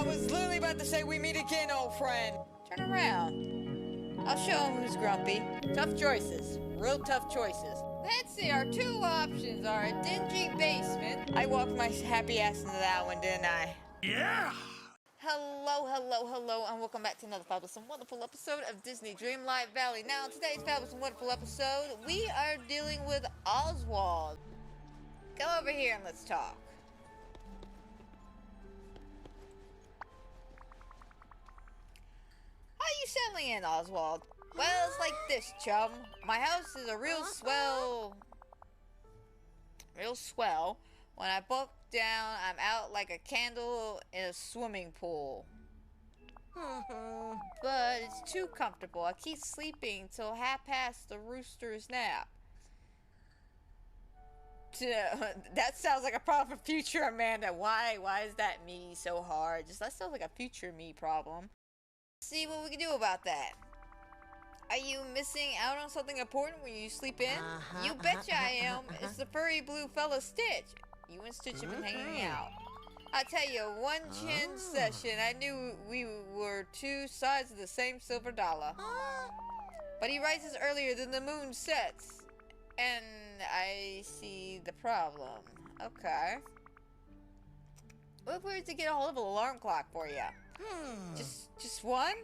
was literally about to say we meet again, old friend. Turn around. I'll show him who's grumpy. Tough choices. Real tough choices. Let's see, our two options are a dingy basement. I walked my happy ass into that one, didn't I? Yeah! Hello, and welcome back to another fabulous and wonderful episode of Disney Dreamlight Valley. Now, today's fabulous and wonderful episode, we are dealing with Oswald. Come over here and let's talk. How are you settling in, Oswald? Well, it's like this, chum. My house is a real swell. When I buck down, I'm out like a candle in a swimming pool. But it's too comfortable. I keep sleeping till half past the rooster's nap. That sounds like a problem for future Amanda. Why is that me so hard? That sounds like a future me problem. See what we can do about that. Are you missing out on something important when you sleep in? You betcha I am. It's the furry blue fella Stitch. You and Stitch have been hanging out. I tell you, one chin session, I knew we were two sides of the same silver dollar. But he rises earlier than the moon sets. And I see the problem. Okay. What if we were to get a hold of an alarm clock for you? Just one?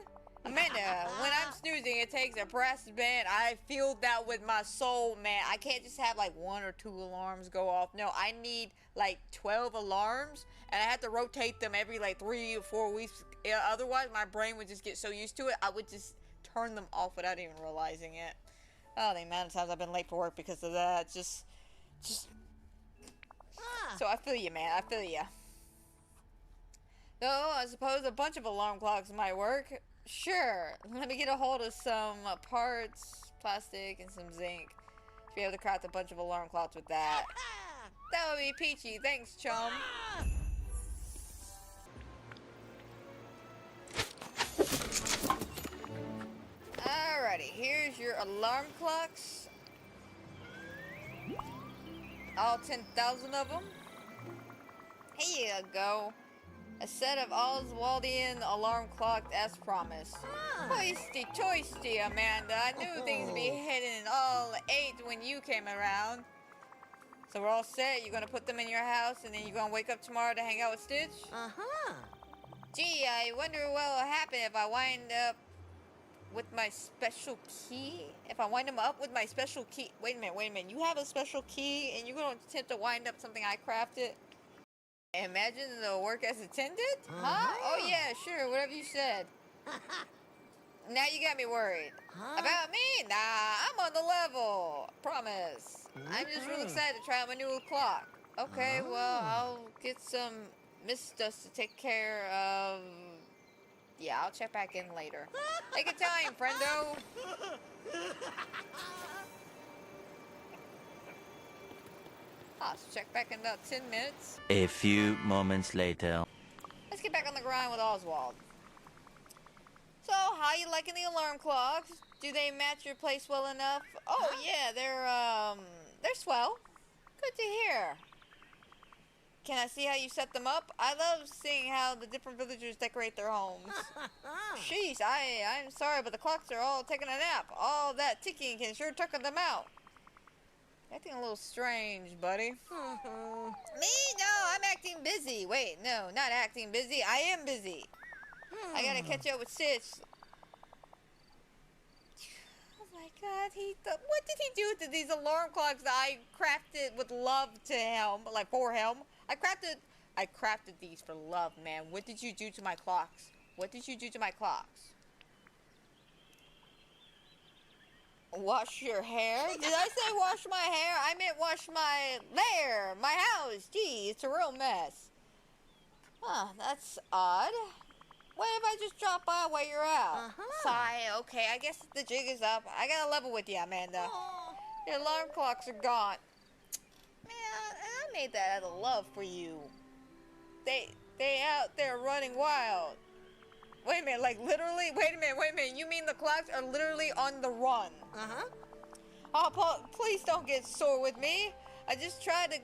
Amanda, when I'm snoozing, it takes a brass band. I feel that with my soul, man. I can't just have like 1 or 2 alarms go off. No, I need like 12 alarms, and I have to rotate them every like 3 or 4 weeks. Otherwise, my brain would just get so used to it, I would just turn them off without even realizing it. Oh, the amount of times I've been late for work because of that. Just. So I feel you, man. I feel you. Though, I suppose a bunch of alarm clocks might work. Sure, let me get a hold of some parts, plastic, and some zinc to be able to craft a bunch of alarm clocks with that. That would be peachy. Thanks, chum. Alrighty, here's your alarm clocks. All 10,000 of them. Here you go. A set of Oswaldian alarm clocks as promised. Hoisty toisty, Amanda. I knew things would be hitting all 8 when you came around. So we're all set. You're gonna put them in your house and then you're gonna wake up tomorrow to hang out with Stitch? Gee, I wonder what will happen if I wind up with my special key? If I wind them up with my special key. Wait a minute. You have a special key and you're gonna attempt to wind up something I crafted? Imagine the work as attended? Huh? Oh yeah, sure, whatever you said. Now you got me worried. About me? Nah, I'm on the level. Promise. I'm just real excited to try out my new clock. Okay, well, I'll get some mist dust to take care of. Yeah, I'll check back in later. Take your time, friendo. I'll check back in about 10 minutes. A few moments later. Let's get back on the grind with Oswald. So, how you liking the alarm clocks? Do they match your place well enough? Oh yeah, they're swell. Good to hear. Can I see how you set them up? I love seeing how the different villagers decorate their homes. Sheesh, I'm sorry, but the clocks are all taking a nap. All that ticking can sure tucker them out. Acting a little strange, buddy. Me? No, I'm acting busy. Wait, no, not acting busy. I am busy. I gotta catch up with Stitch. Oh my god, what did he do to these alarm clocks that I crafted with love to him, like for him? I crafted these for love, man. What did you do to my clocks? What did you do to my clocks? Wash your hair? Did I say wash my hair? I meant wash my lair, my house. Gee, it's a real mess. Huh, that's odd. What if I just drop by while you're out? Sigh, okay, I guess the jig is up. I gotta level with you, Amanda. Your alarm clocks are gone. Man, I made that out of love for you. They out there running wild. Wait a minute, like literally? Wait a minute. You mean the clocks are literally on the run? Oh, please don't get sore with me. I just tried to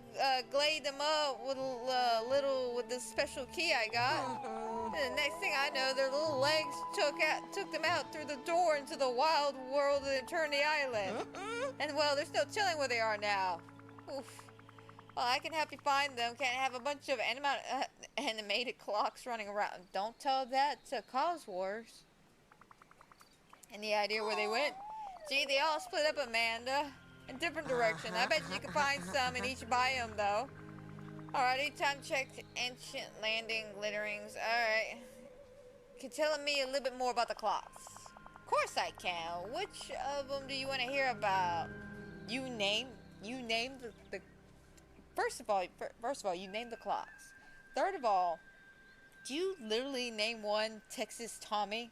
glade them up with with this special key I got. And next thing I know, their little legs took them out through the door into the wild world of Eternity Island. And well, there's no telling where they are now. Oof. Well, I can help you find them. Can't have a bunch of animated clocks running around. Don't tell that to Cause Wars. Any idea where they went? Gee, they all split up, Amanda, in different directions. I bet you can find some in each biome, though. Alrighty, time to check ancient landing glitterings. Alright. Can you tell me a little bit more about the clocks? Of course I can. Which of them do you want to hear about? You name the first of all, you name the clocks. Third of all, do you literally name one Texas Tommy?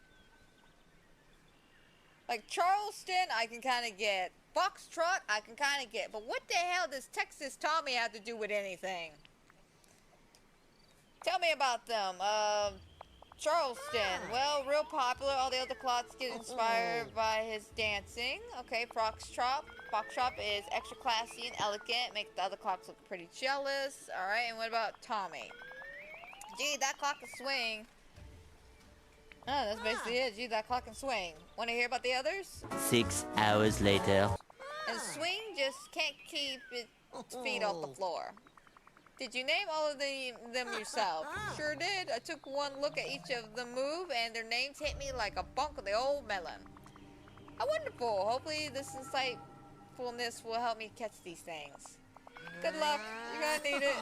Like Charleston, I can kind of get. Foxtrot, I can kind of get. But what the hell does Texas Tommy have to do with anything? Tell me about them. Charleston. Well, real popular. All the other clocks get inspired by his dancing. Okay, Foxtrot. Foxtrot is extra classy and elegant. Makes the other clocks look pretty jealous. Alright, and what about Tommy? Gee, that clock can swing. Oh, that's basically it. Gee, that clock can swing. Want to hear about the others? 6 hours later. And swing just can't keep its feet off the floor. Did you name all of them yourself? Sure did. I took one look at each of them move, and their names hit me like a bunk of the old melon. How wonderful. Hopefully this insightfulness will help me catch these things. Good luck. You're gonna need it.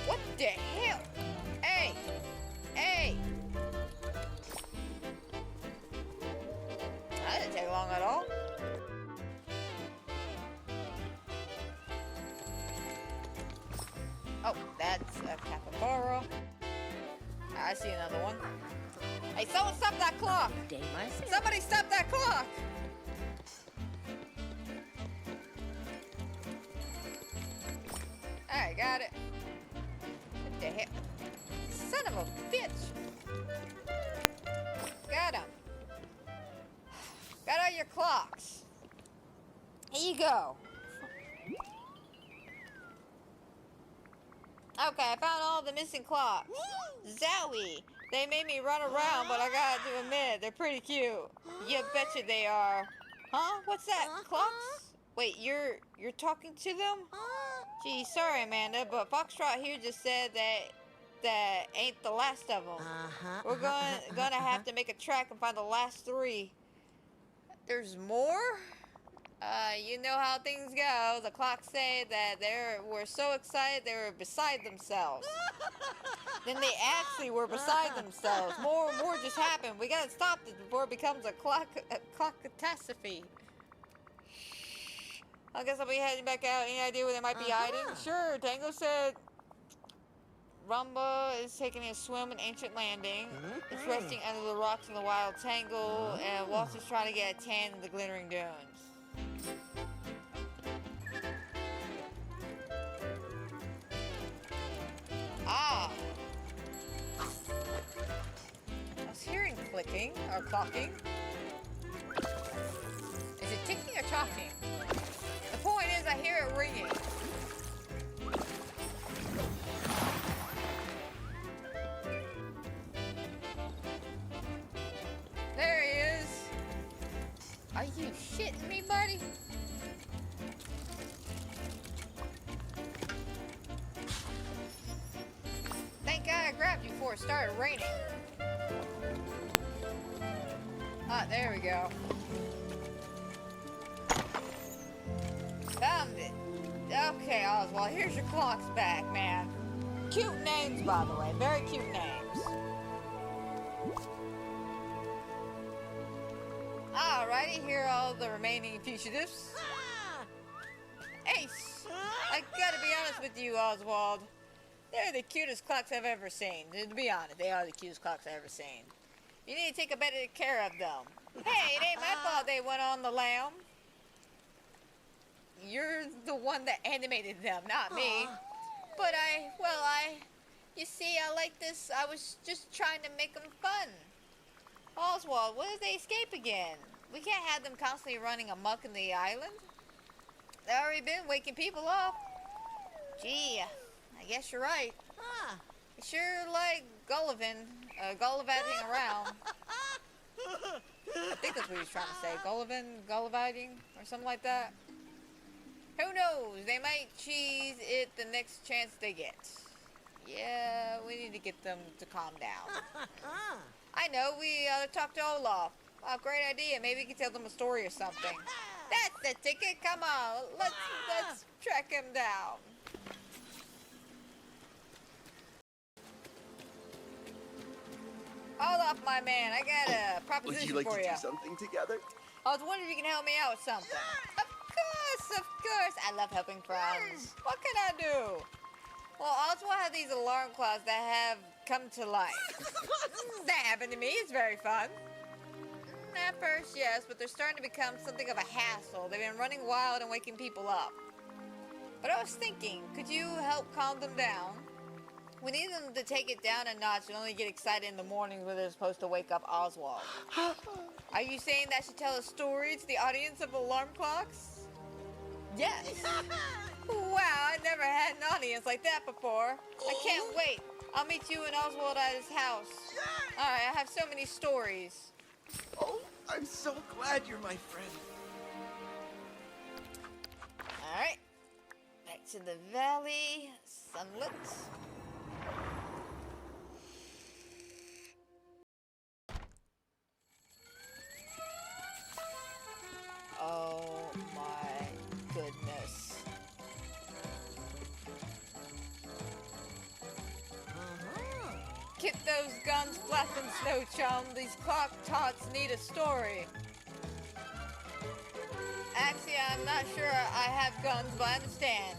What the hell? Hey! Hey! That didn't take long at all. Oh, that's a capybara. I see another one. Hey, someone stop that clock! Somebody stop that clock! Alright, got it. What the heck? Son of a bitch! Got him. Got all your clocks. Here you go. Okay, I found all the missing clocks. Zowie! They made me run around, but I gotta admit, they're pretty cute. You betcha they are. Huh? What's that? Clocks? Wait, you're talking to them? Gee, sorry, Amanda, but Foxtrot here just said that ain't the last of them. We're gonna have to make a track and find the last 3. There's more? You know how things go. The clocks say that they were so excited they were beside themselves. Then they actually were beside themselves. More just happened. We gotta stop this before it becomes a clock catastrophe. I guess I'll be heading back out. Any idea where they might be hiding? Sure, Tango said Rumba is taking a swim in Ancient Landing. It's resting under the rocks in the Wild Tangle, and Walt's is trying to get a tan in the Glittering Dunes. Ah! I was hearing clicking, or clocking. Is it ticking or talking? The point is, I hear it ringing. There he is. Are you shitting me, buddy? Thank God I grabbed you before it started raining. Ah, there we go. Found it. Okay, Oswald, here's your clocks back, man. Cute names, by the way. Very cute names. Alrighty, here are all the remaining fugitives. Ace! I gotta be honest with you, Oswald. They're the cutest clocks I've ever seen. To be honest, they are the cutest clocks I've ever seen. You need to take better care of them. Hey, it ain't my fault they went on the lam. You're the one that animated them, not me. But you see, I like this. I was just trying to make them fun. Oswald, what if they escape again? We can't have them constantly running amok in the island. They've already been waking people up. Gee, guess you're right. You sure like gullivating around. I think that's what he's trying to say. Gullivating, or something like that. Who knows? They might cheese it the next chance they get. Yeah, we need to get them to calm down. I know, we talk to Olaf. Oh, great idea. Maybe we can tell them a story or something. That's the ticket. Come on, let's track him down. Olaf, my man, I got a proposition for you. Would you like to do something together? I was wondering if you can help me out with something. Of course. I love helping friends. What can I do? Well, Oswald has these alarm clocks that have come to life. That happened to me. It's very fun. At first, yes, but they're starting to become something of a hassle. They've been running wild and waking people up. But I was thinking, could you help calm them down? We need them to take it down a notch and only get excited in the mornings when they're supposed to wake up Oswald. Are you saying that I should tell a story to the audience of alarm clocks? Yes. Wow, I never had an audience like that before. I can't wait. I'll meet you and Oswald at his house. Alright, I have so many stories. Oh, I'm so glad you're my friend. Alright. Back to the valley. Sunlit. Oh my goodness. Get those guns flapping, Snow Chum. These clock tots need a story. Actually, I'm not sure I have guns, but I understand.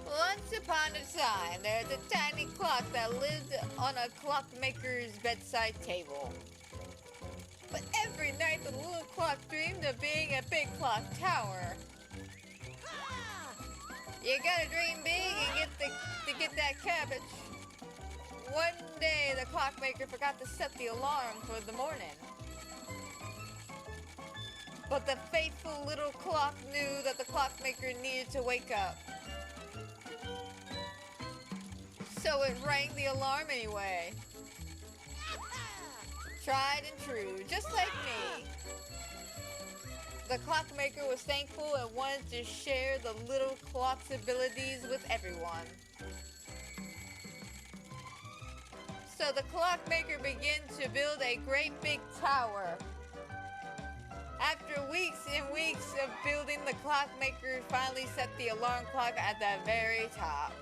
Once upon a time, there's a tiny clock that lived on a clockmaker's bedside table. But every night, the little clock dreamed of being a big clock tower. You gotta dream big and get that cabbage. One day, the clockmaker forgot to set the alarm for the morning. But the faithful little clock knew that the clockmaker needed to wake up. So it rang the alarm anyway. Tried and true, just like me. The clockmaker was thankful and wanted to share the little clock's abilities with everyone. So the clockmaker began to build a great big tower. After weeks and weeks of building, the clockmaker finally set the alarm clock at the very top,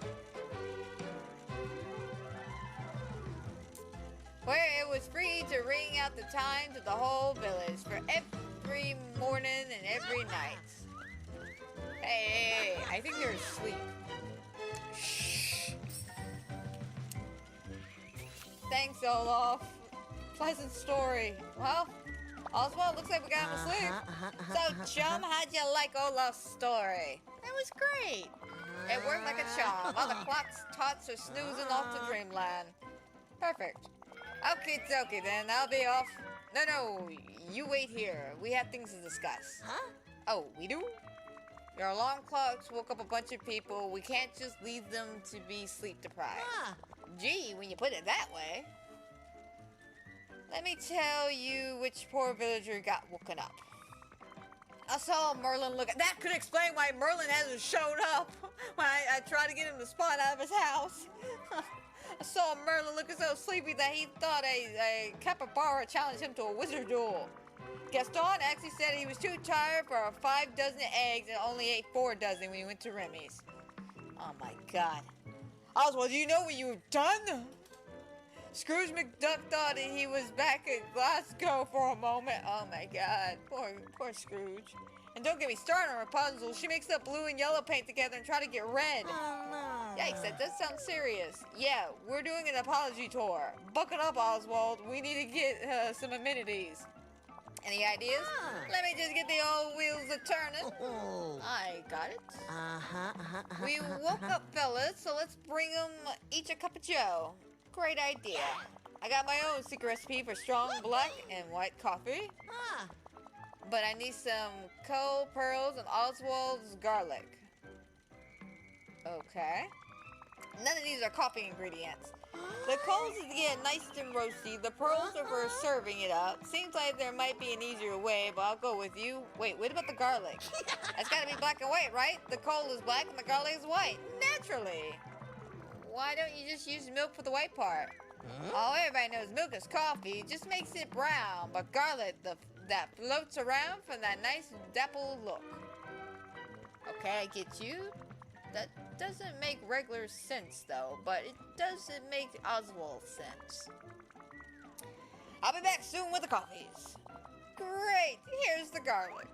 where it was free to ring out the time to the whole village for every morning and every night. Hey, I think they're asleep. Shh. Thanks, Olaf. Pleasant story. Well, Oswald, looks like we got him asleep. So, Chum, how'd you like Olaf's story? It was great. It worked like a charm. All the clocks tots are snoozing off to dreamland. Perfect. Okay, then. I'll be off. No, you wait here. We have things to discuss. Oh, we do? Your alarm clocks woke up a bunch of people. We can't just leave them to be sleep deprived. Gee, when you put it that way. Let me tell you which poor villager got woken up. I saw Merlin look. That could explain why Merlin hasn't showed up when I tried to get him to spawn out of his house. I saw Merlin looking so sleepy that he thought a capybara challenged him to a wizard duel. Gaston actually said he was too tired for 5 dozen eggs and only ate 4 dozen when he went to Remy's. Oh my god. Oswald, do you know what you've done? Scrooge McDuck thought he was back at Glasgow for a moment. Oh my god. Poor Scrooge. And don't get me started on Rapunzel. She mixed up blue and yellow paint together and tried to get red. Oh no. Yikes, that does sound serious. Yeah, we're doing an apology tour. Buckle up, Oswald. We need to get some amenities. Any ideas? Let me just get the old wheels a-turning. I got it. We woke up, fellas, so let's bring them each a cup of joe. Great idea. I got my own secret recipe for strong black and white coffee. But I need some coal pearls and Oswald's garlic. Okay. None of these are coffee ingredients. The coals is to get nice and roasty. The pearls are for serving it up. Seems like there might be an easier way, but I'll go with you. Wait, what about the garlic? It's gotta be black and white, right? The coal is black and the garlic is white. Naturally. Why don't you just use milk for the white part? Oh, everybody knows milk is coffee. It just makes it brown. But garlic, that floats around for that nice dapple look. Okay, I get you. That doesn't make regular sense, though, but it doesn't make Oswald sense. I'll be back soon with the coffees. Great, here's the garlic.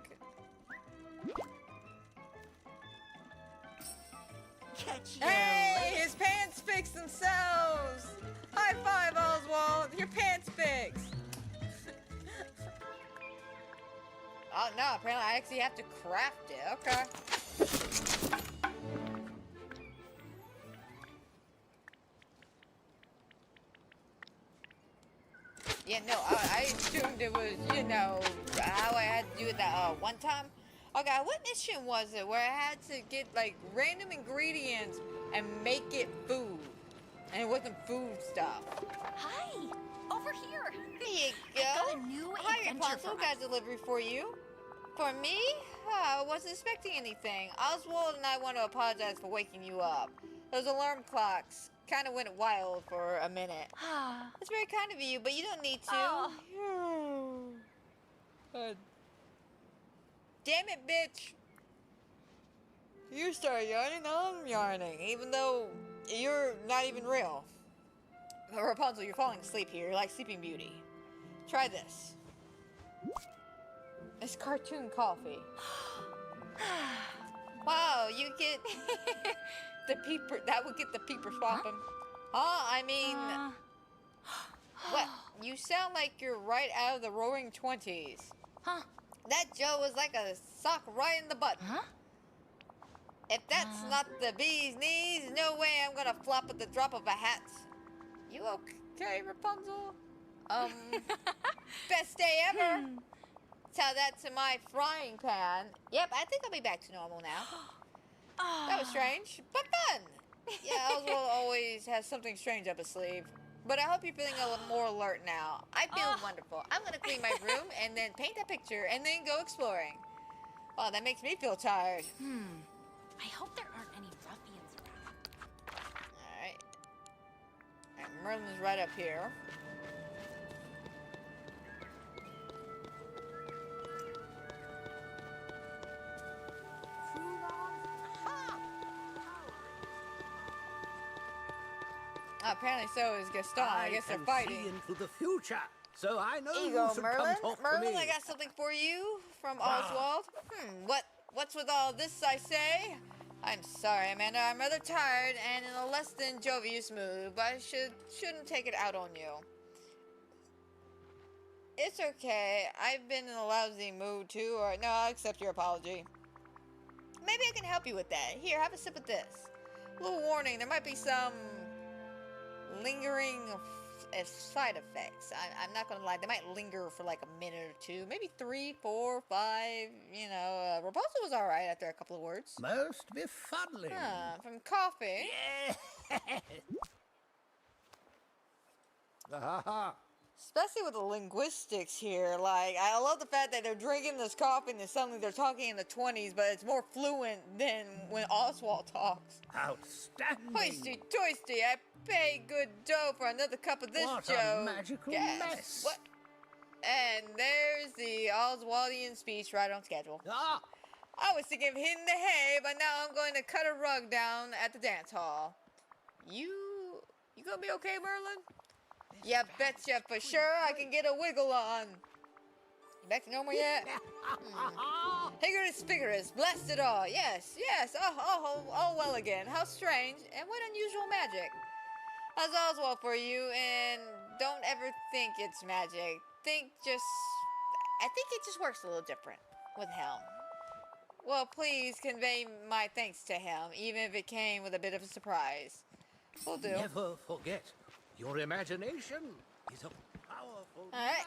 Catch you Hey, later. his pants fix themselves. High five, Oswald. Your pants fix. Oh, no, apparently I actually have to craft it. Okay. Yeah, no, I assumed it was, you know, how I had to do it that one time. Okay, what mission was it where I had to get, like, random ingredients and make it food? And it wasn't food stuff. Hi, over here. There you go. I got a new Hi, adventure Rapunzel. for Got us. a delivery for you. For me? I wasn't expecting anything. Oswald and I want to apologize for waking you up. Those alarm clocks kind of went wild for a minute. It's very kind of you, but you don't need to. Oh. Damn it, bitch. You start yarning, I'm yarning, even though you're not even real. Rapunzel, you're falling asleep here. You're like Sleeping Beauty. Try this. It's cartoon coffee. Wow, you get the peeper. That would get the peeper swapping. Huh? I mean, what? You sound like you're right out of the Roaring '20s. Huh? That Joe was like a sock right in the butt. Huh? If that's not the bee's knees, no way I'm gonna flop at the drop of a hat. You okay, Rapunzel? Best day ever. Tell that to my frying pan. Yep, I think I'll be back to normal now. That was strange, but fun. Yeah, Oswald always has something strange up his sleeve. But I hope you're feeling a little more alert now. I feel wonderful. I'm gonna clean my room and then paint that picture and then go exploring. Wow, that makes me feel tired. I hope there aren't any ruffians around. Alright. Alright, Merlin's right up here. Apparently so is Gaston. I guess they're can fighting. see into the future, so I know Here you you go, should Merlin. come talk to Merlin, me. I got something for you from Oswald. What's with all this, I say? I'm sorry, Amanda. I'm rather tired and in a less than jovious mood, but I shouldn't take it out on you. It's okay. I've been in a lousy mood too. Or no, I'll accept your apology. Maybe I can help you with that. Here, have a sip of this. A little warning: there might be some lingering side effects. I'm not gonna lie, they might linger for like a minute or two, maybe 3, 4, 5. You know, Rapunzel was all right after a couple of words. Most befuddling. From coffee. Ah, Especially with the linguistics here. Like, I love the fact that they're drinking this coffee and then suddenly they're talking in the 20s, but it's more fluent than when Oswald talks. outstanding. Hoisty toisty, I pay good dough for another cup of this, What Joe. a magical Yes. mess. What? And there's the Oswaldian speech right on schedule. Ah, I was thinking of hitting the hay, but now I'm going to cut a rug down at the dance hall. You gonna be okay, Merlin? Yeah, betcha for sure I can get a wiggle on. You back to normal yet? Higorous Figurous, blast it all. Yes. Oh, well again. How strange, and what unusual magic. How's Oswald for you, and don't ever think it's magic. I think it just works a little different with him. Well, please convey my thanks to him, even if it came with a bit of a surprise. Will do. never forget, your imagination is a powerful All right. magic.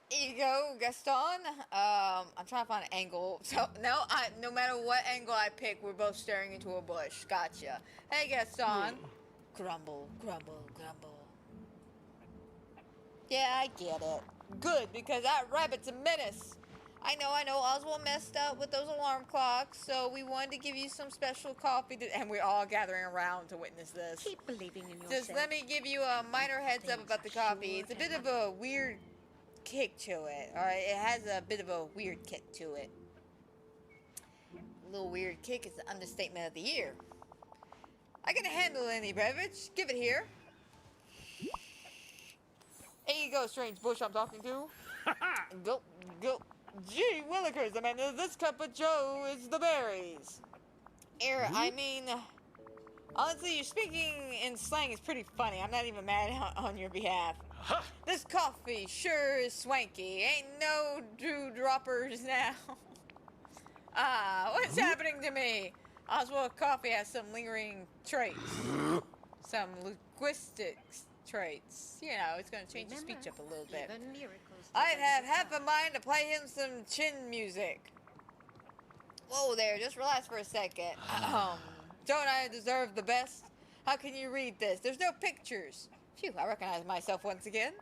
Here you go, Gaston. I'm trying to find an angle. So no matter what angle I pick, we're both staring into a bush. Gotcha. Hey, Gaston. Grumble, grumble, grumble. Yeah, I get it. Good, because that rabbit's a menace. I know, Oswald messed up with those alarm clocks, so we wanted to give you some special coffee, and we're all gathering around to witness this. Keep believing in yourself. Just let me give you a minor heads up about the coffee. It's a bit of a weird kick to it, alright? It has a bit of a weird kick to it. A little weird kick is the understatement of the year. I can handle any beverage. Give it here. Here you go, strange bush I'm talking to. Go, go. Gee willikers, Amanda, this cup of joe is the berries. I mean, honestly, you're speaking in slang is pretty funny. I'm not even mad on your behalf. This coffee sure is swanky. Ain't no dewdroppers now. What's happening to me? Oswald coffee has some lingering traits. Some linguistics traits. You know, it's going to change his speech up a little bit. I'd have half a mind to play him some chin music. Whoa there, just relax for a second. Don't I deserve the best? How can you read this? There's no pictures. Phew, I recognize myself once again.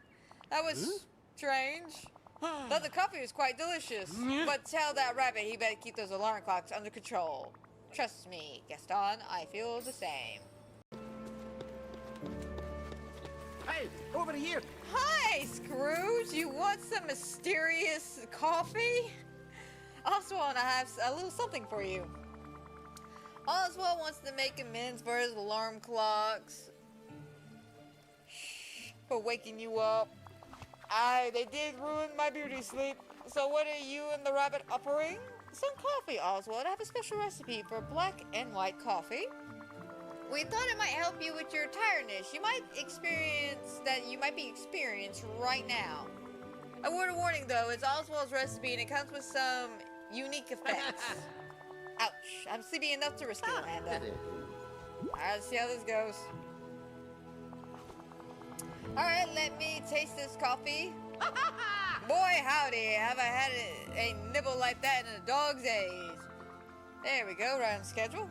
That was strange. Though the coffee was quite delicious. But tell that rabbit he better keep those alarm clocks under control. Trust me, Gaston, I feel the same. Hey, over here. Hi, Scrooge. You want some mysterious coffee? Oswald and I have a little something for you. Oswald wants to make amends for his alarm clocks. For waking you up. They did ruin my beauty sleep. So what are you and the rabbit offering? Some coffee, Oswald. I have a special recipe for black and white coffee. We thought it might help you with your tiredness. You might be experienced right now. A word of warning though, it's Oswald's recipe and it comes with some unique effects. Ouch, I'm sleepy enough to risk it, Amanda. Alright, let's see how this goes. Alright, let me taste this coffee. Boy howdy, have I had a nibble like that in a dog's days. There we go, right on schedule.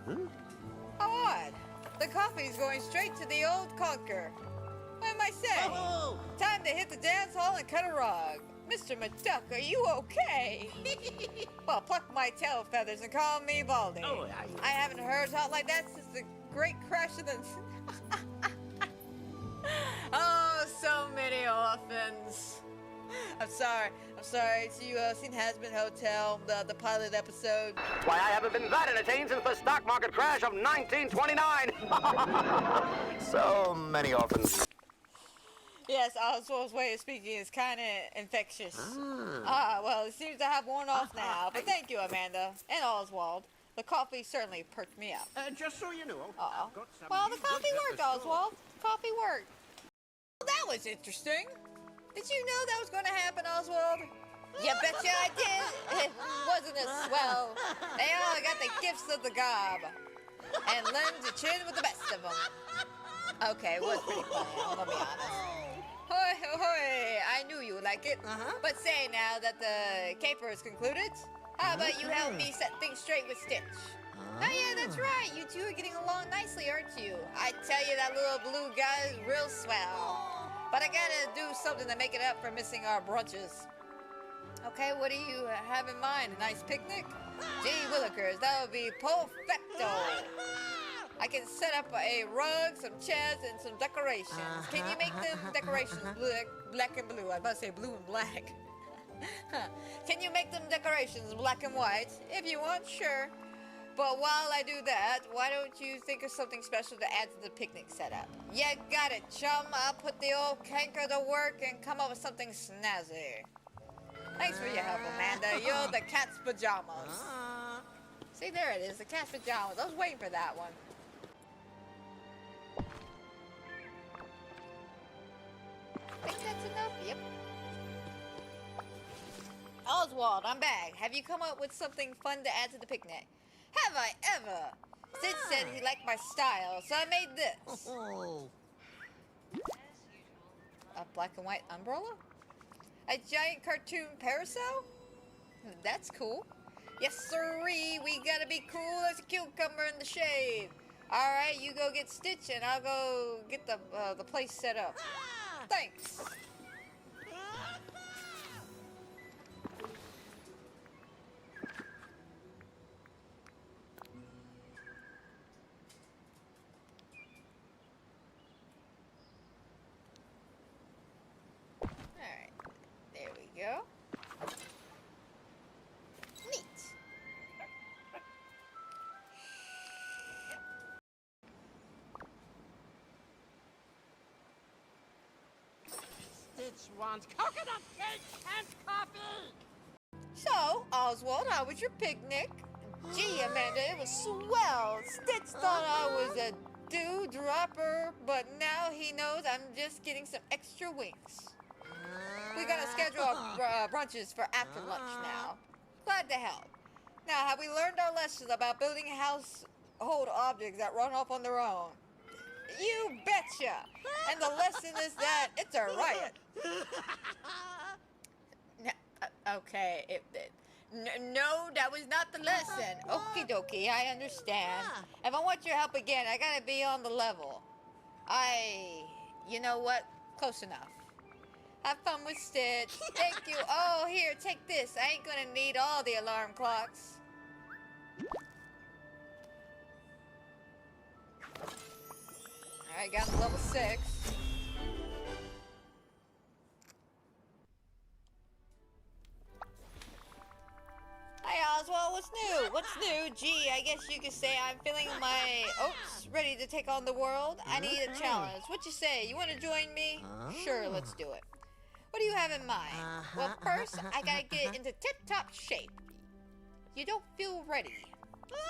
How odd. The coffee's going straight to the old conker. What am I saying? Oh. Time to hit the dance hall and cut a rug. Mr. McDuck, are you okay? Well, pluck my tail feathers and call me Baldy. Oh, I haven't heard talk like that since the great crash of the... Oh, so many orphans. I'm sorry. So you seen Hazbin Hotel, the pilot episode? Why, I haven't been that entertained since the stock market crash of 1929. So many orphans. Yes, Oswald's way of speaking is kind of infectious. Well, it seems to have worn off now. But thank you, Amanda. And Oswald. The coffee certainly perked me up. Just so you know. Uh-oh. I've got some Well, new the coffee goods at worked, the store. Oswald. Coffee worked. Well, that was interesting. Did you know that was going to happen, Oswald? You betcha I did. Wasn't it swell? They all got the gifts of the gob. And learned to chin with the best of them. Okay, it was pretty funny, I'm gonna be honest. Hoi, hoi, hoi. I knew you would like it. But say now that the caper is concluded, how about you help me set things straight with Stitch? Oh yeah, that's right. You two are getting along nicely, aren't you? I tell you, that little blue guy is real swell. But I gotta do something to make it up for missing our brunches. Okay, what do you have in mind? A nice picnic? Gee willikers, that would be perfecto. I can set up a rug, some chairs, and some decorations. Can you make them decorations black and blue? I was about to say blue and black. Can you make them decorations black and white? If you want, sure. But while I do that, why don't you think of something special to add to the picnic setup? Yeah, got it, chum. I'll put the old canker to work and come up with something snazzy. Thanks for your help, Amanda. You're the cat's pajamas. See, there it is, the cat's pajamas. I was waiting for that one. Think that's enough? Yep. Oswald, I'm back. Have you come up with something fun to add to the picnic? Have I ever? Sid said he liked my style, so I made this. A black and white umbrella? A giant cartoon parasol? That's cool. Yes, sirree, we gotta be cool as a cucumber in the shade. Alright, you go get Stitch and I'll go get the place set up. Thanks. Alright, there we go. Neat. Stitch wants coconut cake and coffee! So, Oswald, how was your picnic? Gee, Amanda, it was swell. Stitch thought I was a dewdropper, but now he knows I'm just getting some extra winks. We gotta schedule our brunches for after lunch now. Glad to help. Now, have we learned our lessons about building household objects that run off on their own? You betcha! And the lesson is that it's a riot. Okay, no, that was not the lesson. Okie dokie, I understand. If I want your help again, I gotta be on the level. You know what? Close enough. Have fun with Stitch. Thank you. Oh, here, take this. I ain't gonna need all the alarm clocks. Alright, got to level 6. Hi Oswald, what's new? What's new? Gee, I guess you could say I'm feeling my oats, ready to take on the world. I need a challenge. What you say? You want to join me? Sure, let's do it. What do you have in mind? Well, first, I gotta get into tip-top shape. You don't feel ready.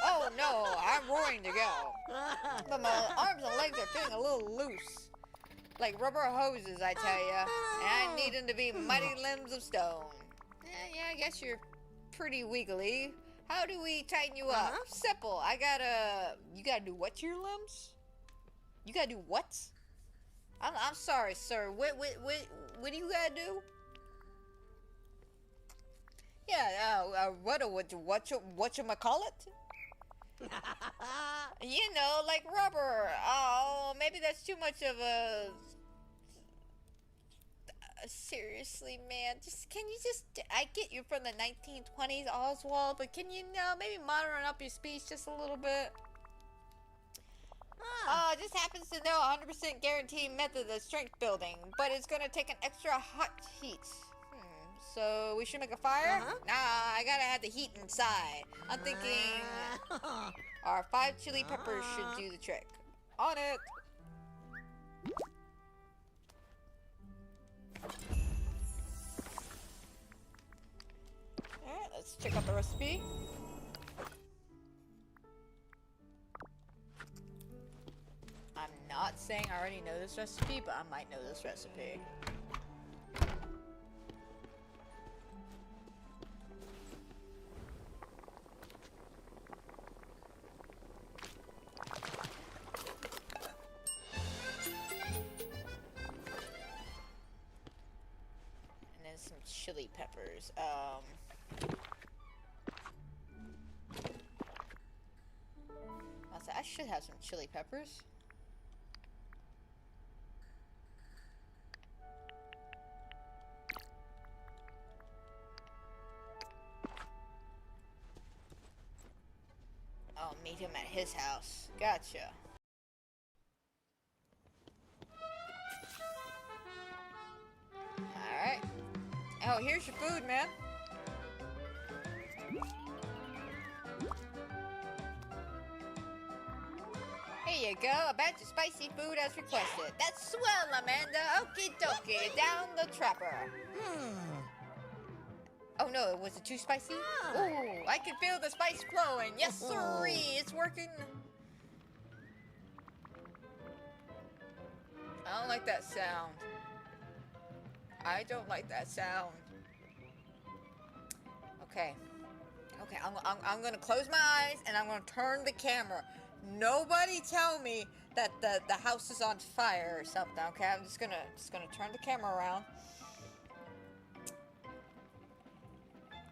Oh no, I'm roaring to go. But my arms and legs are feeling a little loose. Like rubber hoses, I tell ya. And I need them to be mighty limbs of stone. Yeah, I guess you're pretty wiggly. How do we tighten you up? Simple. You gotta do what to your limbs? You gotta do what? I'm sorry, sir. What do you gotta do? Yeah, whatchamacallit? You know, like rubber. Oh, maybe that's too much of a... Seriously, man. I get you from the 1920s, Oswald, but can you maybe modern up your speech just a little bit? Just happens to know 100% guaranteed method of strength building, but it's gonna take an extra hot heat. So we should make a fire? Nah, I gotta have the heat inside. I'm thinking our 5 chili peppers should do the trick. On it. Alright, let's check out the recipe. I'm not saying I already know this recipe, but I might know this recipe. And then some chili peppers. I should have some chili peppers. I'll meet him at his house. Gotcha. Alright. Oh, here's your food, man. Here you go, a batch of spicy food as requested. That's swell, Amanda. Okie dokie, down the trapper. Oh no, was it too spicy? Ooh, I can feel the spice flowing. Yes, sirree, it's working. I don't like that sound. I don't like that sound. Okay. Okay, I'm gonna close my eyes and I'm gonna turn the camera. Nobody tell me that the house is on fire or something. Okay, I'm just gonna turn the camera around.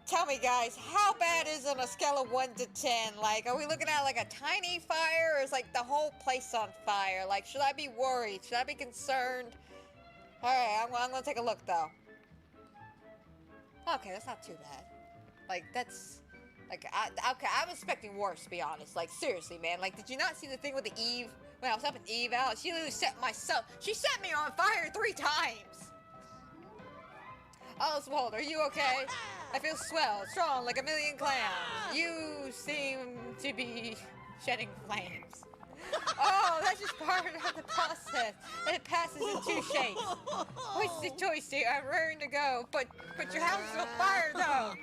Tell me, guys, how bad is it on a scale of 1 to 10? Like, are we looking at like a tiny fire, or is like the whole place on fire? Like, should I be worried? Should I be concerned? Alright, I'm gonna take a look, though. Okay, that's not too bad. Like, that's... Like, okay, I'm expecting worse, to be honest. Like, seriously, man. Like, did you not see the thing with the Eve? When I was helping Eve out, she literally set myself... She set me on fire 3 times! Oswald, are you okay? I feel swell, strong, like a million clams. You seem to be shedding flames. Oh, that's just part of the process. And it passes in 2 shapes. What's the choice here? I'm raring to go. But your house is on fire, though.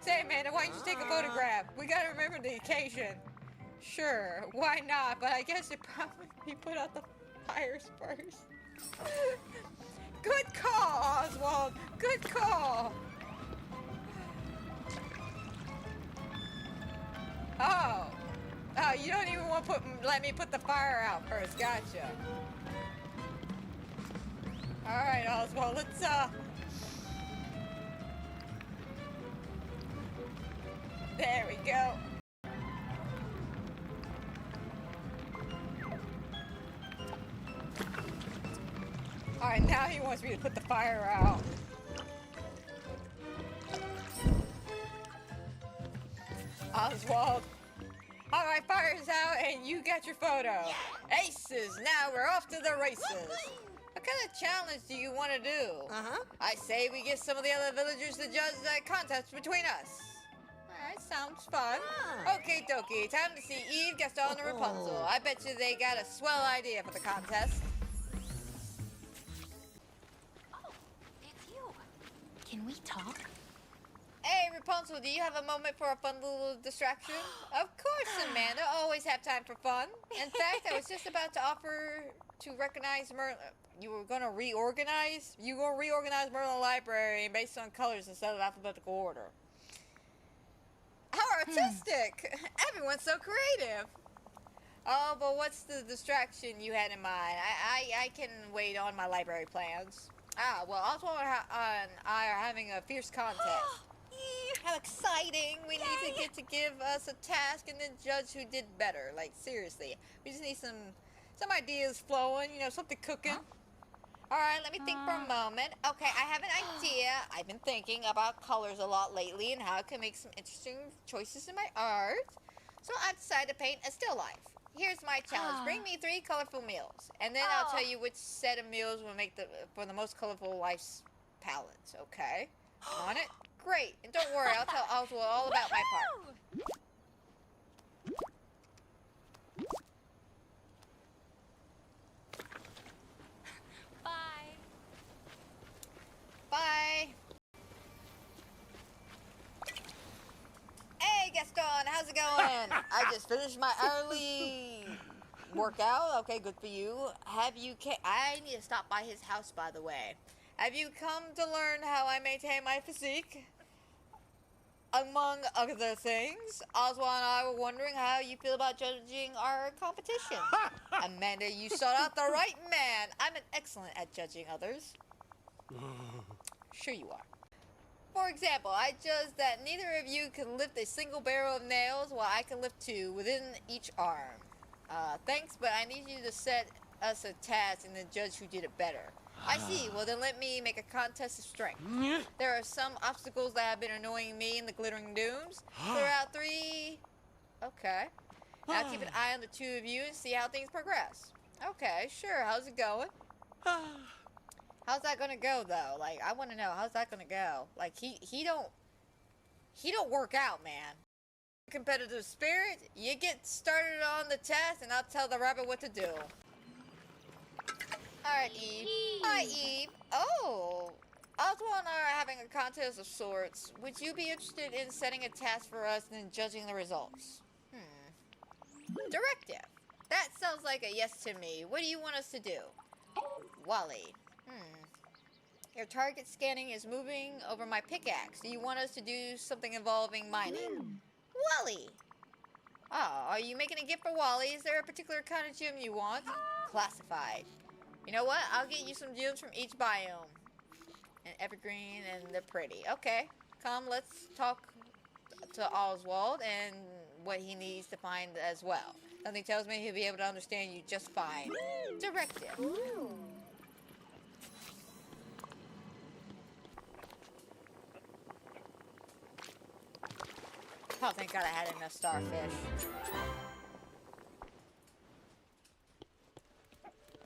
Say, Amanda, why don't you take a photograph? We gotta remember the occasion. Sure, why not? But I guess it probably put out the fires first. Good call, Oswald. Good call. Oh. Oh, you don't even want to let me put the fire out first. Gotcha. All right, Oswald. Let's There we go. Alright, now he wants me to put the fire out. Oswald. Alright, fire's out and you got your photo. Aces, now we're off to the races. What kind of challenge do you want to do? I say we get some of the other villagers to judge the contest between us. Alright, sounds fun. Okay, dokie, time to see Eve, Gaston, and Rapunzel. I bet you they got a swell idea for the contest. It's you. Can we talk? Hey, Rapunzel, do you have a moment for a fun little distraction? Of course, Amanda. Always have time for fun. In fact, I was just about to offer to recognize Merlin. You were going to reorganize? You were going to reorganize Merlin Library based on colors instead of alphabetical order. How artistic! Everyone's so creative. Oh, but what's the distraction you had in mind? I can wait on my library plans. Ah, well, Oswald and I are having a fierce contest. How exciting! We need to get to give us a task and then judge who did better. Like, seriously. We just need some ideas flowing, you know, something cooking. Alright, let me think for a moment. Okay, I have an idea. I've been thinking about colors a lot lately and how I can make some interesting choices in my art. So I've decided to paint a still life. Here's my challenge. Bring me 3 colorful meals. And then I'll tell you which set of meals will make for the most colorful life's palettes, okay? On it? Great. And don't worry, I'll tell Oswald all about my part. Bye. Bye. Hey, Gaston, how's it going? I just finished my early workout. Okay, good for you. I need to stop by his house, by the way. Have you come to learn how I maintain my physique? Among other things, Oswald and I were wondering how you feel about judging our competition. Amanda, you sought out the right man. I'm excellent at judging others. Sure you are. For example, I judge that neither of you can lift a single barrel of nails while I can lift 2 within each arm. Thanks, but I need you to set us a task and then judge who did it better. I see. Well, then let me make a contest of strength. There are some obstacles that have been annoying me in the glittering dunes. Clear out 3. Okay. Now keep an eye on the 2 of you and see how things progress. Okay, sure. How's it going? How's that gonna go, though? Like, I want to know. How's that gonna go? Like, he don't work out, man. Competitive spirit, you get started on the test and I'll tell the rabbit what to do. Alright, Eve. Hi, Eve. Oh, Oswald and I are having a contest of sorts. Would you be interested in setting a task for us and then judging the results? Directive. That sounds like a yes to me. What do you want us to do? Wally. Your target scanning is moving over my pickaxe. Do you want us to do something involving mining? Wally! Oh, are you making a gift for Wally? Is there a particular kind of gem you want? Classified. You know what? I'll get you some gems from each biome. And evergreen, and they're pretty. Okay. Come, let's talk to Oswald and what he needs to find as well. Something tells me he'll be able to understand you just fine. Directive. Oh, thank God I had enough starfish.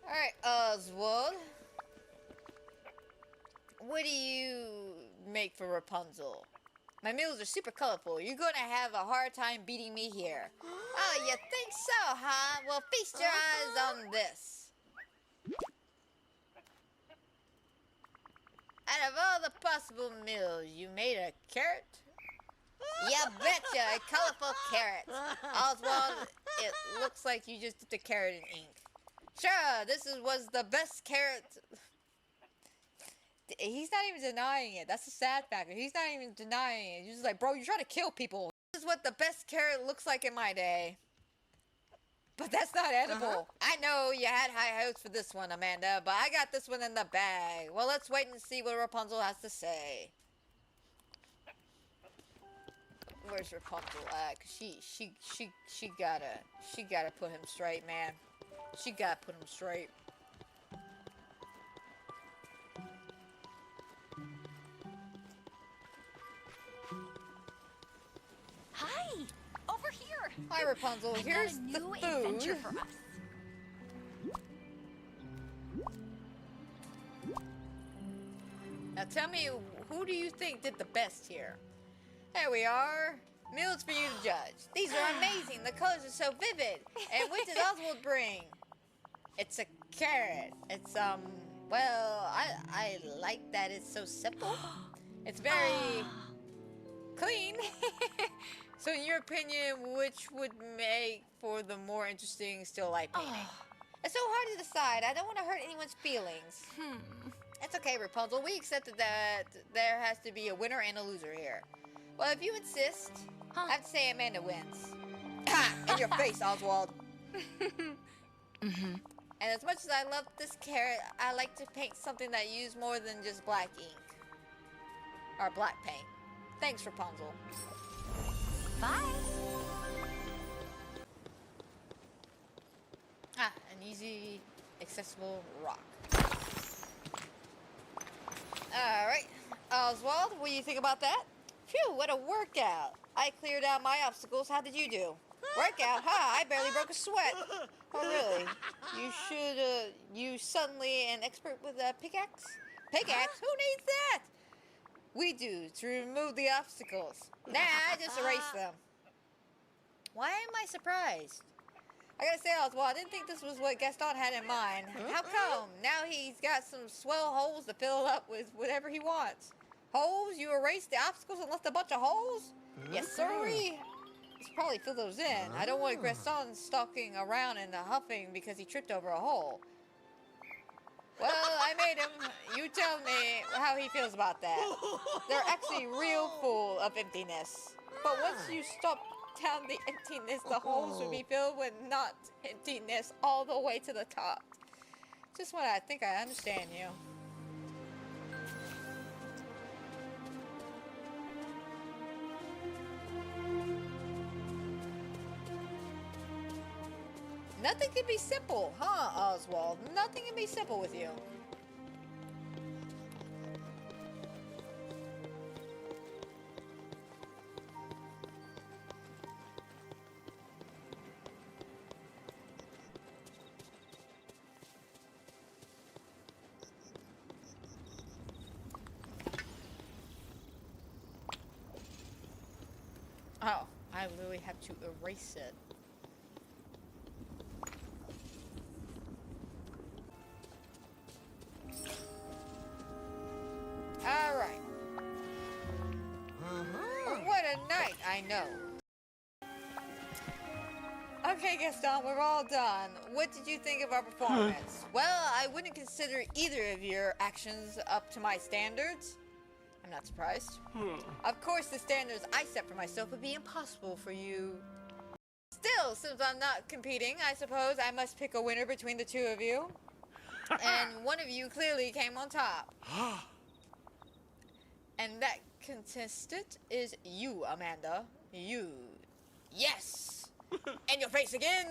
Alright, Oswald. What do you make for Rapunzel? My meals are super colorful. You're gonna have a hard time beating me here. Oh, you think so, huh? Well, feast your eyes on this. Out of all the possible meals, you made a carrot? Yeah, betcha, a colorful carrot. Oswald, it looks like you just dipped a carrot in ink. Sure, was the best carrot. He's not even denying it. That's the sad factor. He's not even denying it. He's just like, bro, you're trying to kill people. This is what the best carrot looks like in my day. But that's not edible. I know you had high hopes for this one, Amanda, but I got this one in the bag. Well, let's wait and see what Rapunzel has to say. Where's Rapunzel at? 'Cause she gotta put him straight, man. She gotta put him straight. Hi! Over here! Hi, Rapunzel. I Here's got a the new food. adventure for us. Now tell me, who do you think did the best here? There we are. Meals for you to judge. These are amazing. The colors are so vivid. And what did Oswald bring? It's a carrot. It's, well, I like that it's so simple. It's very clean. So in your opinion, which would make for the more interesting still life painting? It's so hard to decide. I don't want to hurt anyone's feelings. It's okay, Rapunzel. We accepted that there has to be a winner and a loser here. Well, if you insist, I have to say Amanda wins. In your face, Oswald. And as much as I love this carrot, I like to paint something that used more than just black ink. Or black paint. Thanks, Rapunzel. Bye! An easy, accessible rock. Alright, Oswald, what do you think about that? Phew, what a workout. I cleared out my obstacles. How did you do? Workout? Ha, I barely broke a sweat. Oh, really? You should, you suddenly an expert with a pickaxe? Pickaxe? Who needs that? We do, to remove the obstacles. Nah, I just erase them. Why am I surprised? I gotta say, Oswald, I didn't think this was what Gaston had in mind. How come? Now he's got some swell holes to fill up with whatever he wants. Holes? You erased the obstacles and left a bunch of holes? Yes, sorry. Let's probably fill those in. I don't want Gaston stalking around and huffing because he tripped over a hole. Well, I made him. You tell me how he feels about that. They're actually real full of emptiness. But once you stop down the emptiness, the holes will be filled with not emptiness all the way to the top. Just when I think I understand you. Nothing can be simple, huh, Oswald? Nothing can be simple with you. Oh, I literally have to erase it. Alright. What a night, I know. Okay, Gaston, we're all done. What did you think of our performance? Well, I wouldn't consider either of your actions up to my standards. I'm not surprised. Of course, the standards I set for myself would be impossible for you. Still, since I'm not competing, I suppose I must pick a winner between the two of you. And one of you clearly came on top. And that contestant is you, Amanda. You. Yes! In your face again!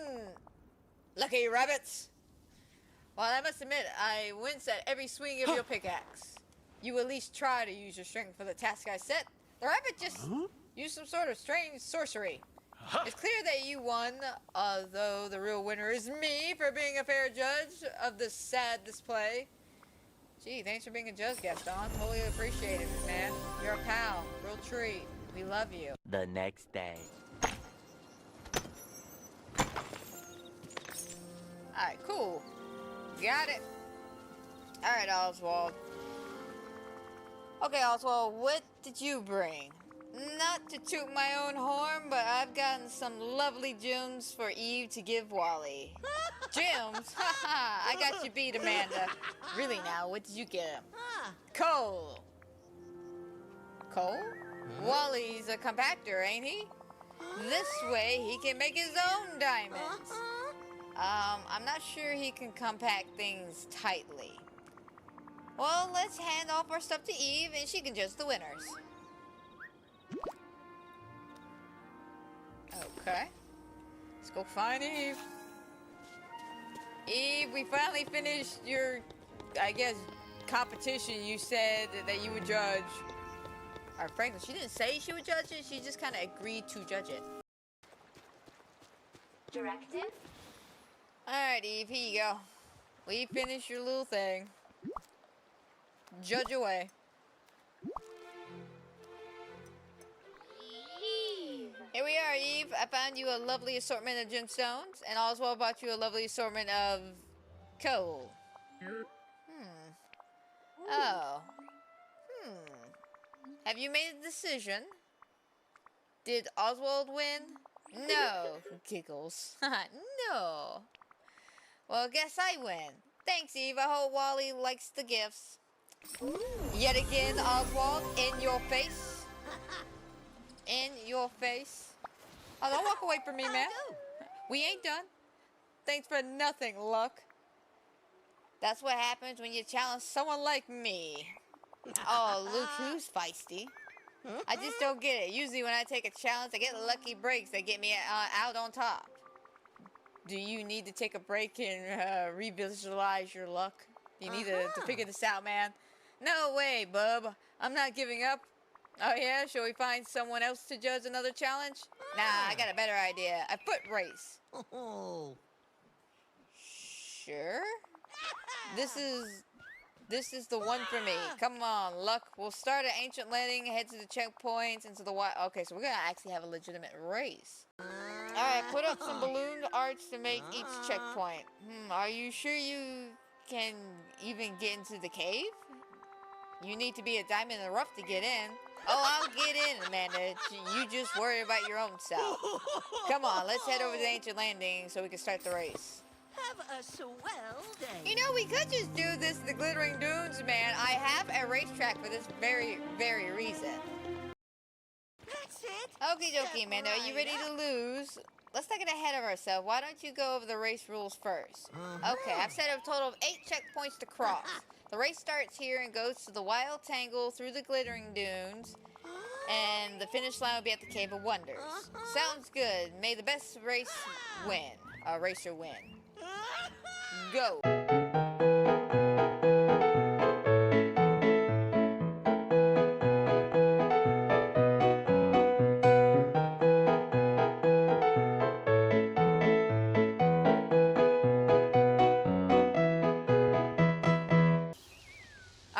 Lucky rabbits! Well, I must admit, I wince at every swing of your pickaxe. You at least try to use your strength for the task I set. The rabbit just used some sort of strange sorcery. It's clear that you won, although the real winner is me for being a fair judge of this sad display. Gee, thanks for being a judge, Gaston. Totally appreciate it, man. You're a pal. Real treat. We love you. The next day. Alright, cool. Got it. Alright, Oswald. Okay, Oswald, what did you bring? Not to toot my own horn, but I've gotten some lovely gems for Eve to give Wally. Gems? Haha, I got you beat, Amanda. Really now, what did you get him? Coal. Coal? Wally's a compactor, ain't he? This way, he can make his own diamonds. I'm not sure he can compact things tightly. Well, let's hand off our stuff to Eve, and she can judge the winners. Okay. Let's go find Eve. Eve, we finally finished your, I guess, competition. You said that you would judge. Or frankly, she didn't say she would judge it. She just kind of agreed to judge it. Directive? Alright, Eve, here you go. We finished your little thing. Judge away. Here we are, Eve. I found you a lovely assortment of gemstones, and Oswald bought you a lovely assortment of coal. Oh. Have you made a decision? Did Oswald win? No. Giggles. No. Well, guess I win. Thanks, Eve. I hope Wally likes the gifts. Yet again, Oswald, in your face. In your face. Oh, don't walk away from me, man. We ain't done. Thanks for nothing, Luck. That's what happens when you challenge someone like me. Oh, look who's feisty. I just don't get it. Usually when I take a challenge, I get lucky breaks that get me out on top. Do you need to take a break and revisualize your luck? You need to figure this out, man. No way, bub. I'm not giving up. Oh yeah? Shall we find someone else to judge another challenge? Nah, I got a better idea. A foot race. Sure? This is the one for me. Come on, Luck. We'll start at Ancient Landing, head to the checkpoints, into the wild. Okay, so we're gonna actually have a legitimate race. Alright, put up some balloon arcs to make each checkpoint. Are you sure you can even get into the cave? You need to be a diamond in the rough to get in. Oh, I'll get in, Amanda. You just worry about your own self. Come on, let's head over to Ancient Landing so we can start the race. Have a swell day. You know, we could just do this the Glittering Dunes, man. I have a racetrack for this very, very reason. That's it. Okie dokie, Amanda. Are you ready to lose? Let's not get ahead of ourselves. Why don't you go over the race rules first? Okay, I've set a total of 8 checkpoints to cross. The race starts here and goes to the Wild Tangle through the Glittering Dunes. And the finish line will be at the Cave of Wonders. Sounds good. May the best race win. Racer win. Go.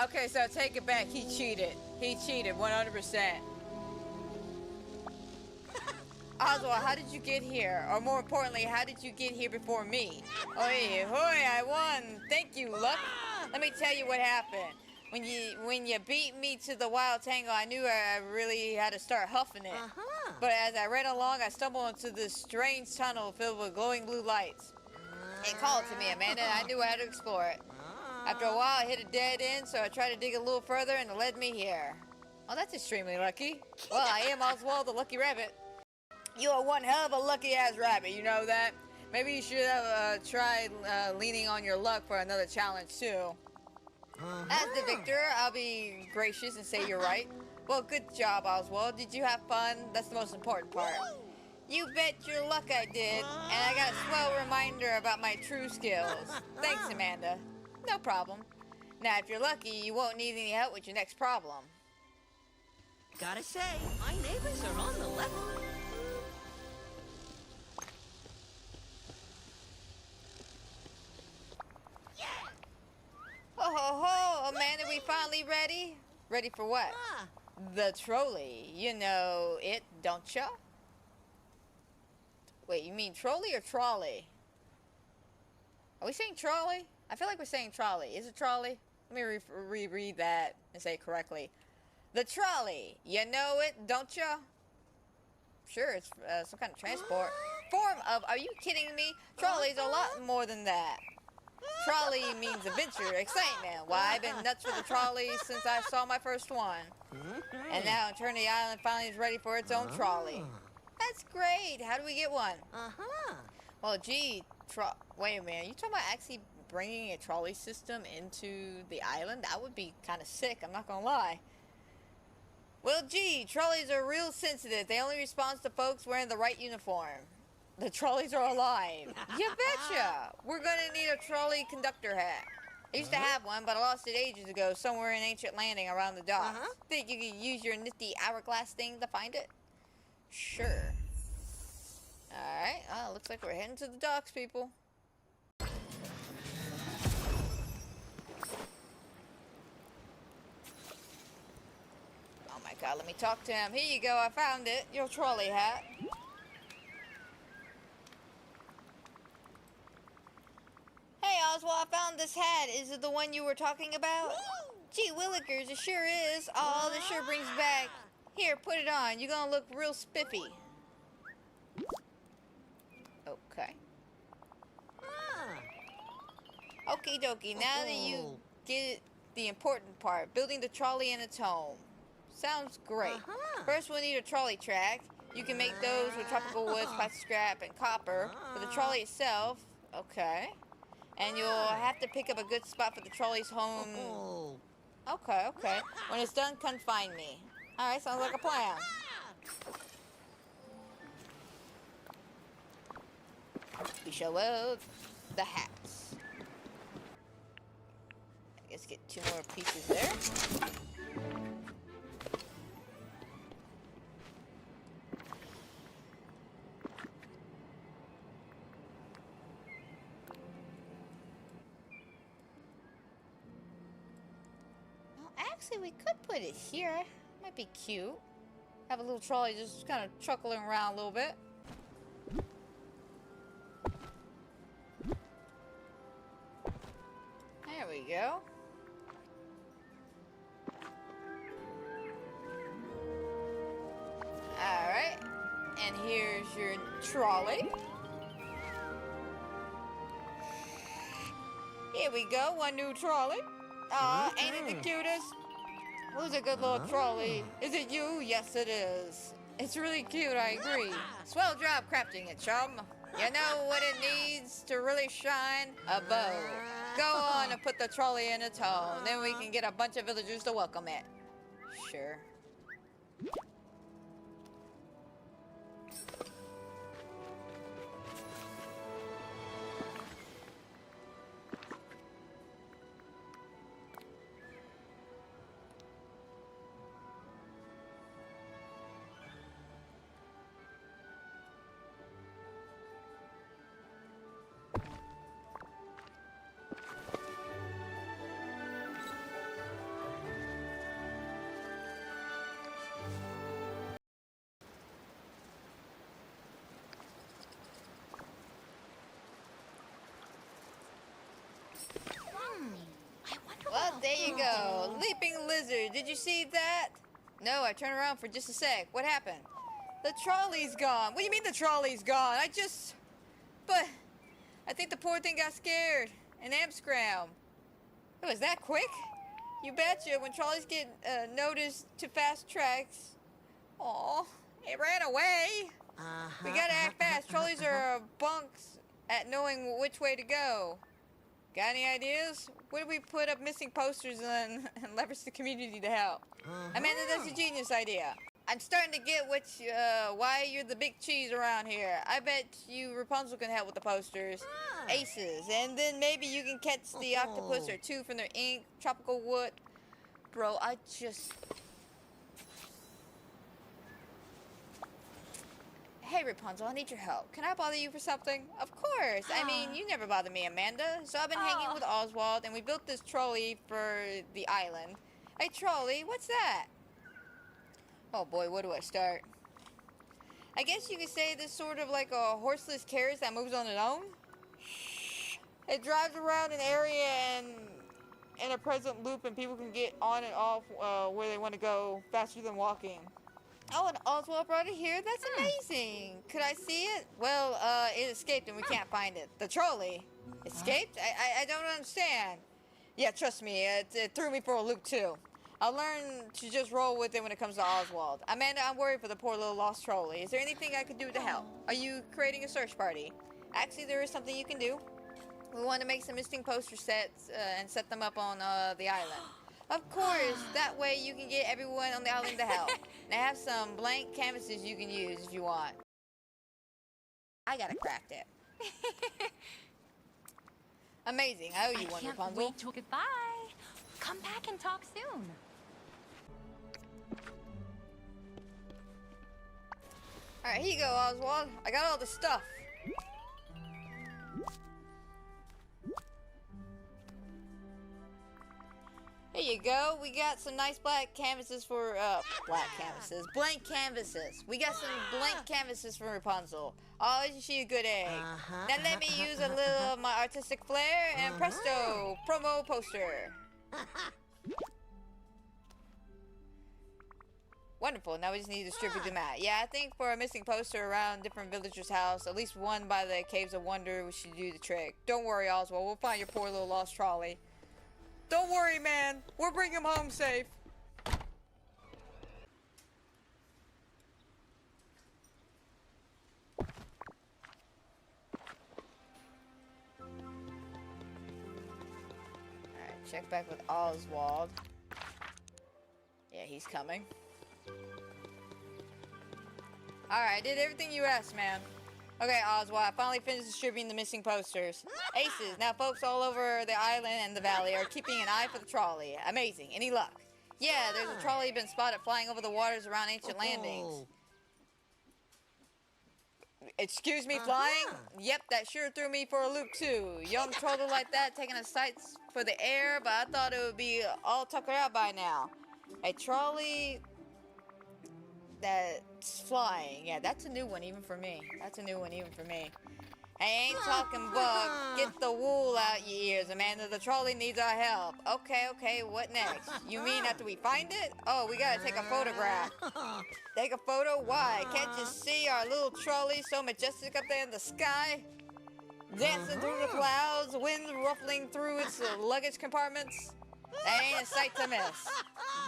Okay, so take it back. He cheated. He cheated 100%. Oswald, how did you get here? Or more importantly, how did you get here before me? Oi, hoy, I won. Thank you, Luck. Let me tell you what happened. When you beat me to the Wild Tangle, I knew I really had to start huffing it. But as I ran along, I stumbled into this strange tunnel filled with glowing blue lights. It called to me, Amanda, and I knew I had to explore it. After a while, I hit a dead end, so I tried to dig a little further, and it led me here. Oh, that's extremely lucky. Well, I am Oswald the Lucky Rabbit. You are one hell of a lucky-ass rabbit, you know that? Maybe you should have tried leaning on your luck for another challenge, too. As the victor, I'll be gracious and say you're right. Well, good job, Oswald. Did you have fun? That's the most important part. You bet your luck I did, and I got a swell reminder about my true skills. Thanks, Amanda. No problem. Now, if you're lucky, you won't need any help with your next problem. Gotta say, my neighbors are on the level. Ho ho ho, Amanda, we finally ready? Ready for what? The trolley. You know it, don't ya? Wait, you mean trolley or trolley? Are we saying trolley? I feel like we're saying trolley. Is it trolley? Let me reread that and say it correctly. The trolley. You know it, don't ya? Sure, it's some kind of transport. Form of, are you kidding me? Trolley's a lot more than that. Trolley means adventure, excitement. Why, I've been nuts with the trolley since I saw my first one. And now Eternity Island finally is ready for its own trolley. That's great. How do we get one? Well, gee, wait a minute. You talking about actually bringing a trolley system into the island? That would be kind of sick, I'm not gonna lie. Well, gee, trolleys are real sensitive. They only respond to folks wearing the right uniform. The trolleys are alive. You betcha. We're gonna need a trolley conductor hat. I used to have one, but I lost it ages ago somewhere in Ancient Landing around the docks. Think you could use your nifty hourglass thing to find it? Sure. Alright, looks like we're heading to the docks, people. Oh my god, let me talk to him. Here you go, I found it. Your trolley hat. Hey Oswald, I found this hat. Is it the one you were talking about? Gee willikers, it sure is. Oh, this sure brings back. Here, put it on. You're gonna look real spiffy. Okay. Okie dokie, now that you get the important part, building the trolley in its home. Sounds great. First we'll need a trolley track. You can make those with tropical woods, plastic scrap, and copper. For the trolley itself, okay. And you'll have to pick up a good spot for the trolley's home. Okay, okay. When it's done, come find me. Alright, sounds like a plan. We shall weld the hats. I guess get 2 more pieces there. Well, actually, we could put it here. Might be cute. Have a little trolley just kind of truckling around a little bit. There we go. Alright. And here's your trolley. Here we go, one new trolley. Aw, ain't it the cutest? Who's a good little trolley? Is it you? Yes, it is. It's really cute, I agree. Swell job crafting it, chum. You know what it needs to really shine? A bow. Go on and put the trolley in its home. Then we can get a bunch of villagers to welcome it. Sure. Well, there you go. Leaping lizard. Did you see that? No, I turned around for just a sec. What happened? The trolley's gone. What do you mean the trolley's gone? But I think the poor thing got scared and amp-scrammed. It was that quick? You betcha. When trolleys get noticed to fast tracks. Aw, it ran away. We gotta act fast. Trolleys are bunks at knowing which way to go. Got any ideas? What if we put up missing posters and leverage the community to help? Amanda, that's a genius idea. I'm starting to get why you're the big cheese around here. I bet you Rapunzel can help with the posters. Aces. And then maybe you can catch the octopus or two from their ink, tropical wood. Bro, Hey Rapunzel, I need your help. Can I bother you for something? Of course. I mean, you never bother me, Amanda. So I've been hanging with Oswald, and we built this trolley for the island. Hey, trolley, what's that? Oh boy, where do I start? I guess you could say this sort of like a horseless carriage that moves on its own. It drives around an area and in a present loop, and people can get on and off where they want to go faster than walking. Oh, and Oswald brought it here? That's amazing. Could I see it? Well, it escaped and we can't find it. The trolley escaped? I don't understand. Yeah, trust me, it threw me for a loop too. I'll learn to just roll with it when it comes to Oswald. Amanda, I'm worried for the poor little lost trolley. Is there anything I could do to help? Are you creating a search party? Actually, there is something you can do. We want to make some missing poster sets and set them up on the island. Of course, that way you can get everyone on the island to help. And I have some blank canvases you can use if you want. I gotta craft it. Amazing, I owe you one, Rapunzel. I can't wait till goodbye. Come back and talk soon. Alright, here you go, Oswald. I got all the stuff. Here you go. We got some nice blank canvases. Blank canvases. We got some blank canvases for Rapunzel. Oh, isn't she a good egg? Now let me use a little of my artistic flair and presto, promo poster. Wonderful. Now we just need to distribute them out. Yeah, I think for a missing poster around different villagers' house, at least one by the Caves of Wonder, we should do the trick. Don't worry, Oswald. We'll find your poor little lost trolley. Don't worry, man. We'll bring him home safe. Alright, check back with Oswald. Yeah, he's coming. Alright, I did everything you asked, man. Okay, Oswald, I finally finished distributing the missing posters. Aces. Now folks all over the island and the valley are keeping an eye for the trolley. Amazing. Any luck? Yeah, there's a trolley been spotted flying over the waters around ancient landings. Excuse me, flying? Yep, that sure threw me for a loop too. Young troller like that taking a sights for the air, but I thought it would be all tuckered out by now. A trolley that's flying. Yeah, that's a new one even for me. I ain't talking bug. Get the wool out your ears, Amanda. The trolley needs our help. Okay, what next? You mean after we find it? Oh, we gotta take a photograph. Take a photo? Why? Can't you see our little trolley so majestic up there in the sky? Dancing through the clouds, wind ruffling through its luggage compartments. That ain't a sight to miss.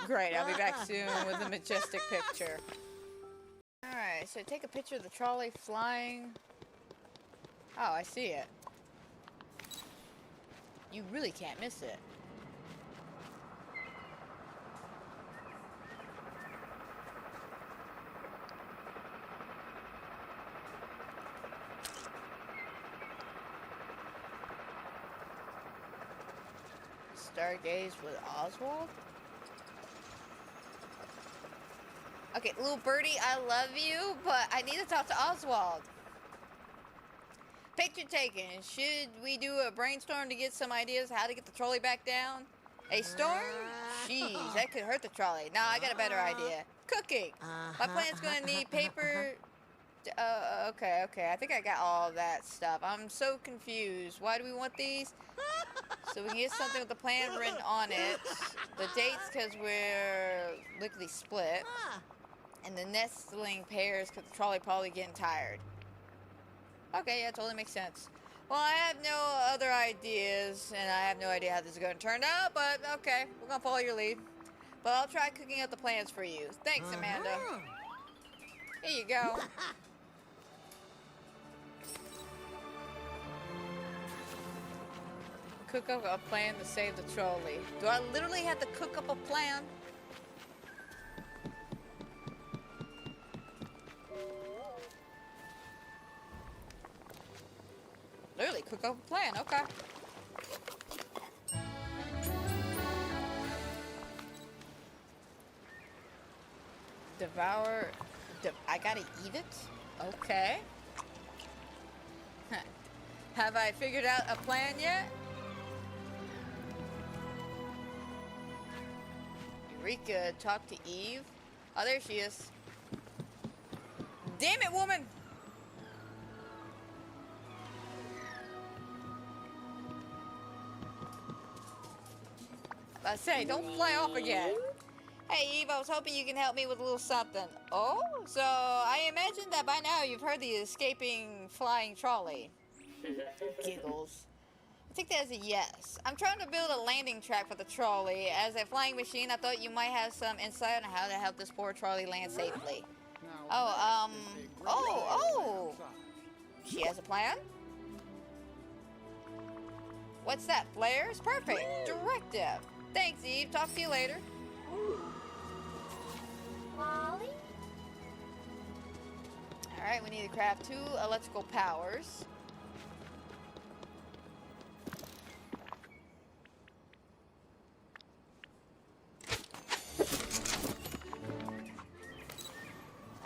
Great, I'll be back soon with a majestic picture. Alright, so take a picture of the trolley flying. Oh, I see it. You really can't miss it. Stargaze with Oswald? Okay, little birdie, I love you, but I need to talk to Oswald. Picture taken. Should we do a brainstorm to get some ideas how to get the trolley back down? A storm? Jeez, that could hurt the trolley. Nah, I got a better idea. Cooking. My plan's gonna need paper. Okay. I think I got all that stuff. I'm so confused. Why do we want these? So we can get something with the plan written on it. The dates, because we're liquidly split. And the nestling pairs, because the trolley probably getting tired. Okay, yeah, totally makes sense. Well, I have no other ideas, and I have no idea how this is going to turn out, but okay, we're going to follow your lead. But I'll try cooking up the plans for you. Thanks, Amanda. Here you go. Cook up a plan to save the trolley. Do I literally have to cook up a plan? Literally cook up a plan, okay. Devour... I gotta eat it? Okay. Have I figured out a plan yet? Eureka, talk to Eve. Oh, there she is. Damn it, woman! I say, don't fly off again. Hey Eve, I was hoping you can help me with a little something. Oh, so I imagine that by now you've heard the escaping flying trolley. Giggles. I think that is a yes. I'm trying to build a landing track for the trolley. As a flying machine, I thought you might have some insight on how to help this poor trolley land safely. Oh, she has a plan? What's that, flares? Perfect. Directive. Thanks, Eve. Talk to you later. Molly? Alright, we need to craft 2 electrical powers.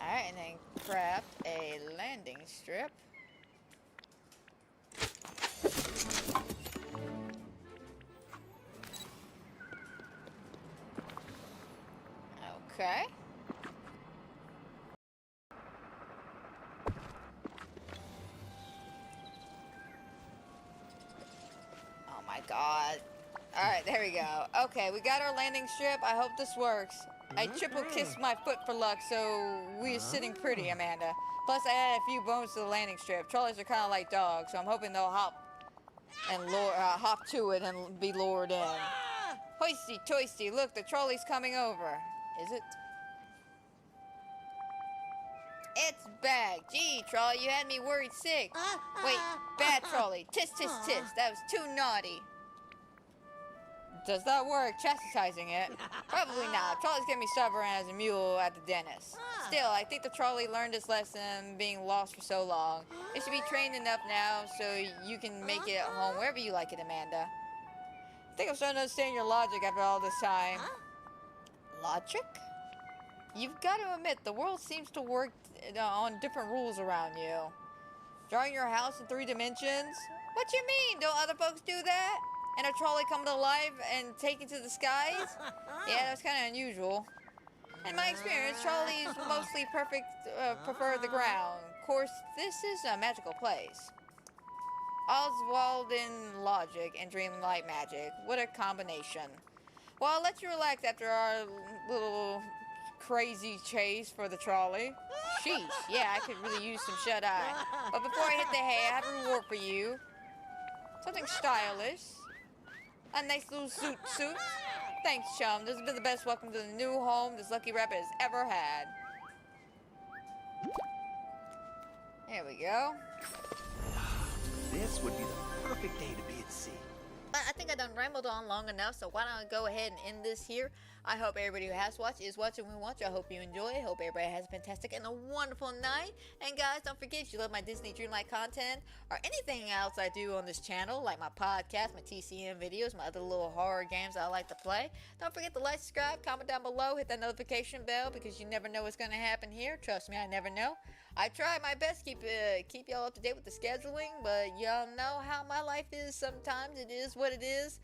Alright, and then craft a landing strip. Okay. Oh my god. Alright, there we go. Okay, we got our landing strip. I hope this works. I triple kissed my foot for luck, so we're sitting pretty, Amanda. Plus, I added a few bones to the landing strip. Trolleys are kind of like dogs, so I'm hoping they'll hop and hop to it and be lured in. Hoisty toisty, look, the trolley's coming over. Is it? It's bad. Gee, trolley, you had me worried sick. Wait, bad trolley. Tis, tis, tis. That was too naughty. Does that work, chastising it? Probably not. Trolley's gonna be stubborn as a mule at the dentist. Still, I think the trolley learned its lesson being lost for so long. It should be trained enough now so you can make it at home wherever you like it, Amanda. I think I'm starting to understand your logic after all this time. Logic? You've got to admit, the world seems to work on different rules around you. Drawing your house in 3 dimensions? What you mean? Don't other folks do that? And a trolley come to life and take it to the skies? Yeah, that's kind of unusual. In my experience, trolleys mostly prefer the ground. Of course, this is a magical place. Oswald in logic and dreamlight magic. What a combination. Well, I'll let you relax after our little crazy chase for the trolley. Sheesh, yeah, I could really use some shut-eye. But before I hit the hay, I have a reward for you. Something stylish. A nice little suit. Thanks, chum. This has been the best welcome to the new home this lucky rabbit has ever had. There we go. This would be the perfect day to be at sea. But I think I done rambled on long enough, so why don't I go ahead and end this here. I hope everybody who has watched is watching we watch. I hope you enjoy. I hope everybody has a fantastic and a wonderful night. And guys, don't forget, if you love my Disney Dreamlight content or anything else I do on this channel, like my podcast, my TCM videos, my other little horror games I like to play, don't forget to like, subscribe, comment down below, hit that notification bell, because you never know what's going to happen here. Trust me, I never know. I try my best to keep y'all up to date with the scheduling, but y'all know how my life is sometimes. It is what it is.